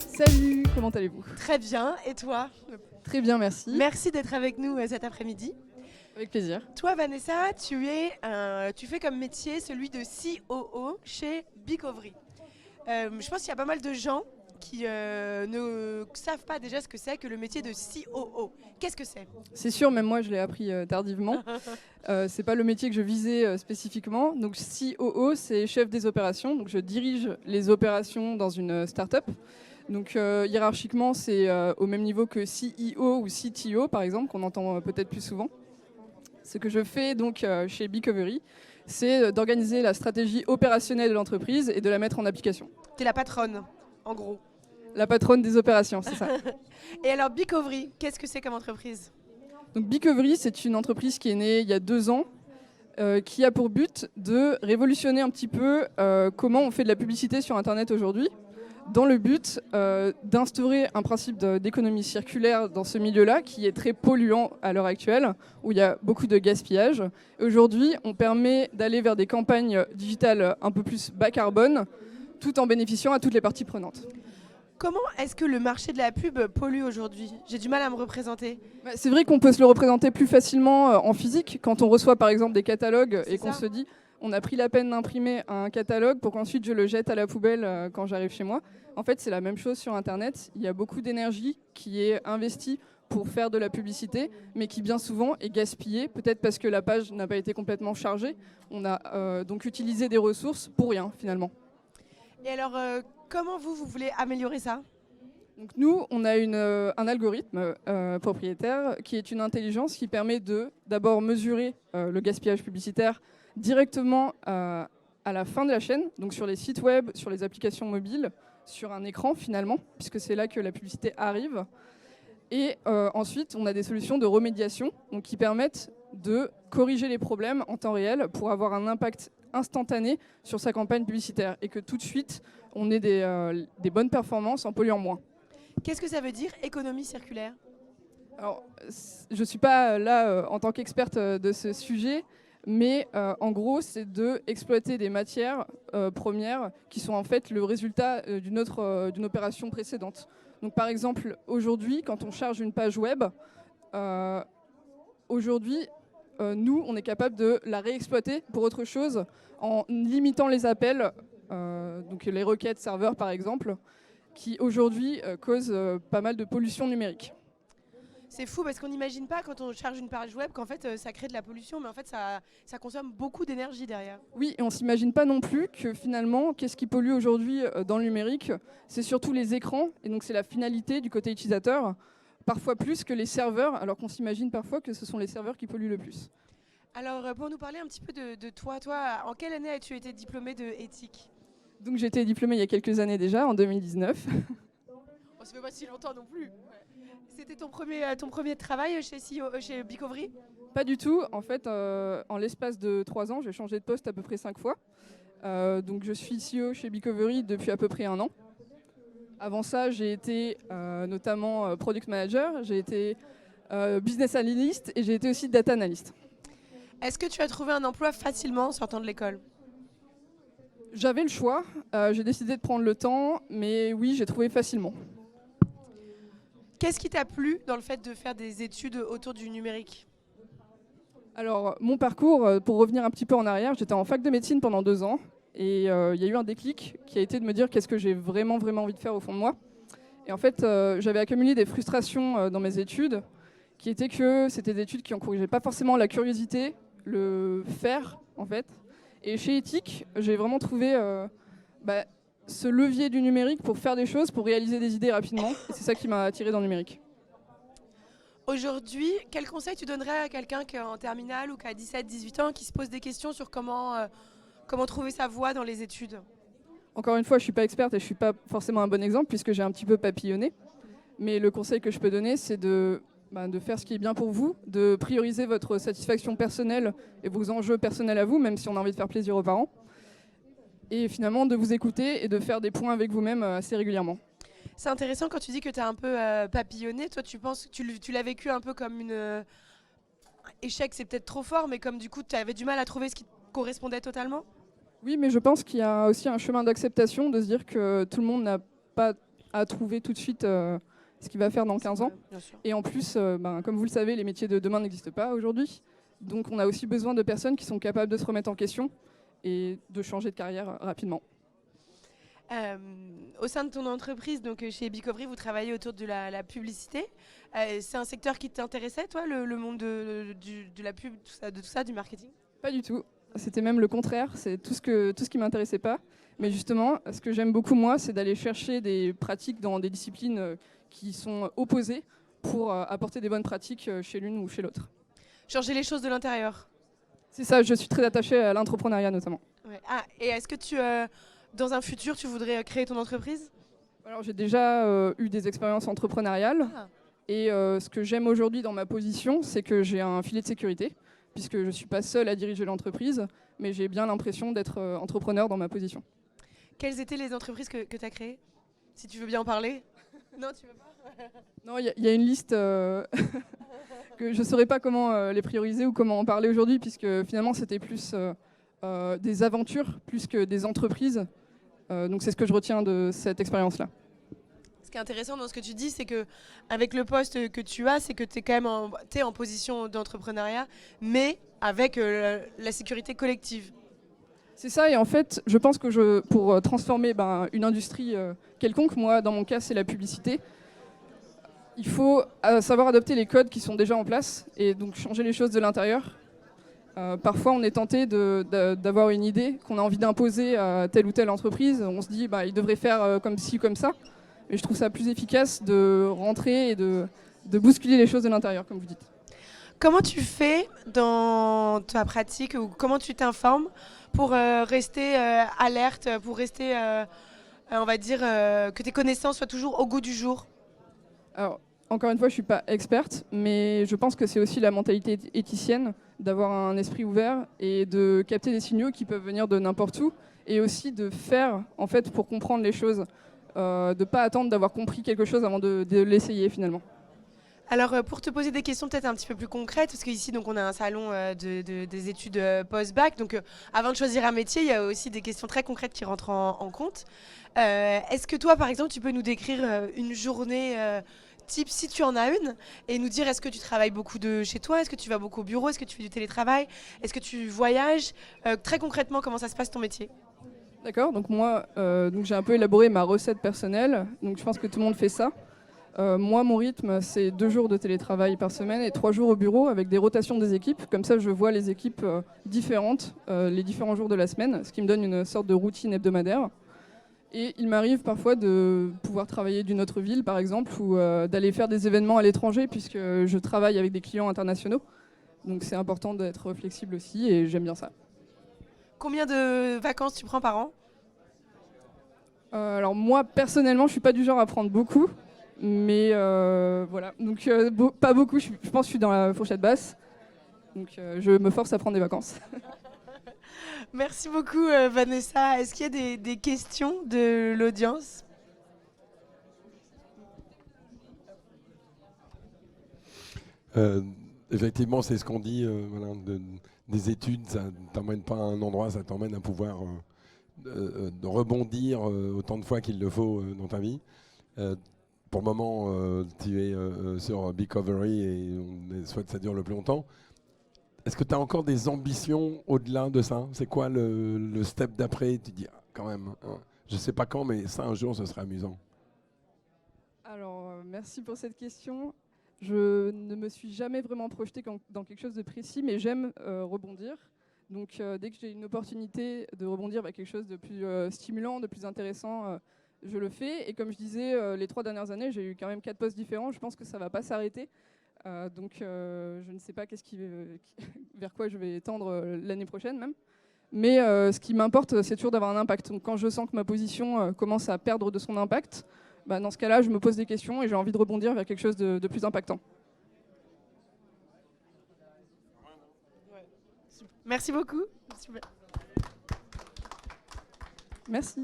Salut, comment allez-vous? Très bien, et toi? Très bien, merci. Merci d'être avec nous cet après-midi. Avec plaisir. Toi, Vanessa, tu fais comme métier celui de COO chez Bicovery. Je pense qu'il y a pas mal de gens qui ne savent pas déjà ce que c'est que le métier de COO. Qu'est-ce que c'est? C'est sûr, même moi je l'ai appris tardivement. C'est pas le métier que je visais spécifiquement. Donc COO, c'est chef des opérations. Donc je dirige les opérations dans une start-up. Donc hiérarchiquement, c'est au même niveau que CEO ou CTO par exemple, qu'on entend peut-être plus souvent. Ce que je fais donc chez Bicovery, c'est d'organiser la stratégie opérationnelle de l'entreprise et de la mettre en application. Tu es la patronne, en gros. La patronne des opérations, c'est ça. Et alors Bicovery, qu'est-ce que c'est comme entreprise? Donc Bicovery, c'est une entreprise qui est née il y a 2 ans, qui a pour but de révolutionner un petit peu comment on fait de la publicité sur Internet aujourd'hui, dans le but d'instaurer un principe d'économie circulaire dans ce milieu-là, qui est très polluant à l'heure actuelle, où il y a beaucoup de gaspillage. Aujourd'hui, on permet d'aller vers des campagnes digitales un peu plus bas carbone, tout en bénéficiant à toutes les parties prenantes. Comment est-ce que le marché de la pub pollue aujourd'hui? J'ai du mal à me représenter. C'est vrai qu'on peut se le représenter plus facilement en physique, quand on reçoit par exemple des catalogues et qu'on se dit on a pris la peine d'imprimer un catalogue pour qu'ensuite je le jette à la poubelle quand j'arrive chez moi. En fait, c'est la même chose sur Internet. Il y a beaucoup d'énergie qui est investie pour faire de la publicité, mais qui bien souvent est gaspillée, peut-être parce que la page n'a pas été complètement chargée. On a donc utilisé des ressources pour rien finalement. Et alors, comment vous voulez améliorer ça? Donc nous, on a un algorithme propriétaire qui est une intelligence qui permet de d'abord mesurer le gaspillage publicitaire directement à la fin de la chaîne, donc sur les sites web, sur les applications mobiles, sur un écran finalement, puisque c'est là que la publicité arrive. Et ensuite, on a des solutions de remédiation donc, qui permettent de corriger les problèmes en temps réel pour avoir un impact instantané sur sa campagne publicitaire et que tout de suite, on ait des bonnes performances en polluant moins. Qu'est-ce que ça veut dire, économie circulaire? Alors, je ne suis pas là en tant qu'experte de ce sujet, mais en gros, c'est d'exploiter des matières premières qui sont en fait le résultat d'une opération précédente. Donc par exemple, aujourd'hui, quand on charge une page web, nous, on est capable de la réexploiter pour autre chose en limitant les appels, donc les requêtes serveurs par exemple, qui aujourd'hui causent pas mal de pollution numérique. C'est fou parce qu'on n'imagine pas quand on charge une page web qu'en fait ça crée de la pollution, mais en fait ça consomme beaucoup d'énergie derrière. Oui, et on ne s'imagine pas non plus que finalement, qu'est-ce qui pollue aujourd'hui dans le numérique? C'est surtout les écrans, et donc c'est la finalité du côté utilisateur, parfois plus que les serveurs, alors qu'on s'imagine parfois que ce sont les serveurs qui polluent le plus. Alors pour nous parler un petit peu de toi, en quelle année as-tu été diplômée de éthique? Donc j'ai été diplômée il y a quelques années déjà, en 2019. Ça fait pas si longtemps non plus. C'était ton premier travail chez Bicovery? Pas du tout. En fait, en l'espace de 3 ans, j'ai changé de poste à peu près 5 fois. Donc je suis CEO chez Bicovery depuis à peu près 1 an. Avant ça, j'ai été notamment product manager, j'ai été business analyst et j'ai été aussi data analyst. Est-ce que tu as trouvé un emploi facilement en sortant de l'école? J'avais le choix, j'ai décidé de prendre le temps, mais oui, j'ai trouvé facilement. Qu'est-ce qui t'a plu dans le fait de faire des études autour du numérique? Alors, mon parcours, pour revenir un petit peu en arrière, j'étais en fac de médecine pendant 2 ans. Et il y a eu un déclic qui a été de me dire qu'est-ce que j'ai vraiment envie de faire au fond de moi. Et en fait, j'avais accumulé des frustrations dans mes études, qui étaient que c'était des études qui n'encourageaient pas forcément la curiosité, le faire, en fait. Et chez Ethique, j'ai vraiment trouvé ce levier du numérique pour faire des choses, pour réaliser des idées rapidement. Et c'est ça qui m'a attiré dans le numérique. Aujourd'hui, quel conseil tu donnerais à quelqu'un qui est en terminale ou qui a 17-18 ans, qui se pose des questions sur comment trouver sa voie dans les études? Encore une fois, je ne suis pas experte et je ne suis pas forcément un bon exemple puisque j'ai un petit peu papillonné. Mais le conseil que je peux donner, c'est de faire ce qui est bien pour vous, de prioriser votre satisfaction personnelle et vos enjeux personnels à vous, même si on a envie de faire plaisir aux parents. Et finalement, de vous écouter et de faire des points avec vous-même assez régulièrement. C'est intéressant quand tu dis que tu as un peu papillonné. Toi, tu penses, tu l'as vécu un peu comme échec, c'est peut-être trop fort, mais comme du coup, tu avais du mal à trouver ce qui te correspondait totalement? Oui, mais je pense qu'il y a aussi un chemin d'acceptation, de se dire que tout le monde n'a pas à trouver tout de suite ce qu'il va faire dans 15 ans. Bien sûr. Et en plus, comme vous le savez, les métiers de demain n'existent pas aujourd'hui. Donc on a aussi besoin de personnes qui sont capables de se remettre en question et de changer de carrière rapidement. Au sein de ton entreprise, donc chez Bicovery, vous travaillez autour de la publicité. C'est un secteur qui t'intéressait, toi, le monde de la pub, tout ça, du marketing? Pas du tout. C'était même le contraire. C'est tout ce qui m'intéressait pas. Mais justement, ce que j'aime beaucoup, moi, c'est d'aller chercher des pratiques dans des disciplines qui sont opposées pour apporter des bonnes pratiques chez l'une ou chez l'autre. Changer les choses de l'intérieur. C'est ça, je suis très attachée à l'entrepreneuriat notamment. Ouais. Ah, et est-ce que dans un futur, tu voudrais créer ton entreprise? Alors j'ai déjà eu des expériences entrepreneuriales. Ah. Et ce que j'aime aujourd'hui dans ma position, c'est que j'ai un filet de sécurité, puisque je ne suis pas seule à diriger l'entreprise, mais j'ai bien l'impression d'être entrepreneur dans ma position. Quelles étaient les entreprises que tu as créées? Si tu veux bien en parler. Non, tu veux pas? Non, il y a une liste que je ne saurais pas comment les prioriser ou comment en parler aujourd'hui, puisque finalement c'était plus des aventures plus que des entreprises. Donc c'est ce que je retiens de cette expérience-là. Ce qui est intéressant dans ce que tu dis, c'est que avec le poste que tu as, c'est que tu es quand même en position d'entrepreneuriat, mais avec la sécurité collective. C'est ça, et en fait, je pense que pour transformer une industrie quelconque, moi, dans mon cas, c'est la publicité, il faut savoir adopter les codes qui sont déjà en place et donc changer les choses de l'intérieur. Parfois, on est tenté d'avoir une idée qu'on a envie d'imposer à telle ou telle entreprise. On se dit, il devrait faire comme ci, comme ça. Mais je trouve ça plus efficace de rentrer et de bousculer les choses de l'intérieur, comme vous dites. Comment tu fais dans ta pratique ou comment tu t'informes pour rester alerte, pour rester, on va dire, que tes connaissances soient toujours au goût du jour? Alors, encore une fois, je ne suis pas experte, mais je pense que c'est aussi la mentalité éthicienne d'avoir un esprit ouvert et de capter des signaux qui peuvent venir de n'importe où et aussi de faire, en fait, pour comprendre les choses, de ne pas attendre d'avoir compris quelque chose avant de l'essayer finalement. Alors, pour te poser des questions peut-être un petit peu plus concrètes, parce qu'ici, donc, on a un salon des études post-bac. Donc, avant de choisir un métier, il y a aussi des questions très concrètes qui rentrent en compte. Est-ce que toi, par exemple, tu peux nous décrire une journée type, si tu en as une, et nous dire est-ce que tu travailles beaucoup de chez toi, est-ce que tu vas beaucoup au bureau, est-ce que tu fais du télétravail, est-ce que tu voyages? Très concrètement, comment ça se passe ton métier? D'accord, donc moi, j'ai un peu élaboré ma recette personnelle, donc je pense que tout le monde fait ça. Moi, mon rythme, c'est 2 jours de télétravail par semaine et 3 jours au bureau avec des rotations des équipes. Comme ça, je vois les équipes différentes les différents jours de la semaine, ce qui me donne une sorte de routine hebdomadaire. Et il m'arrive parfois de pouvoir travailler d'une autre ville, par exemple, ou d'aller faire des événements à l'étranger, puisque je travaille avec des clients internationaux. Donc c'est important d'être flexible aussi, et j'aime bien ça. Combien de vacances tu prends par an? Alors moi, personnellement, je suis pas du genre à prendre beaucoup. Mais voilà, donc pas beaucoup, je pense que je suis dans la fourchette basse. Donc je me force à prendre des vacances. Merci beaucoup Vanessa. Est-ce qu'il y a des questions de l'audience? Effectivement, c'est ce qu'on dit, voilà, des études, ça ne t'emmène pas à un endroit, ça t'emmène à pouvoir de rebondir autant de fois qu'il le faut dans ta vie. Pour le moment, tu es sur Bicovery et on souhaite que ça dure le plus longtemps. Est-ce que tu as encore des ambitions au-delà de ça? C'est quoi le step d'après? Tu dis, quand même, hein, je ne sais pas quand, mais ça, un jour, ce serait amusant. Alors, merci pour cette question. Je ne me suis jamais vraiment projetée dans quelque chose de précis, mais j'aime rebondir. Donc, dès que j'ai une opportunité de rebondir vers quelque chose de plus stimulant, de plus intéressant, je le fais. Et comme je disais, les 3 dernières années, j'ai eu quand même 4 postes différents. Je pense que ça ne va pas s'arrêter. Donc, je ne sais pas vers quoi je vais tendre l'année prochaine même. Mais ce qui m'importe, c'est toujours d'avoir un impact. Donc, quand je sens que ma position commence à perdre de son impact, dans ce cas-là, je me pose des questions et j'ai envie de rebondir vers quelque chose de plus impactant. Merci beaucoup. Merci.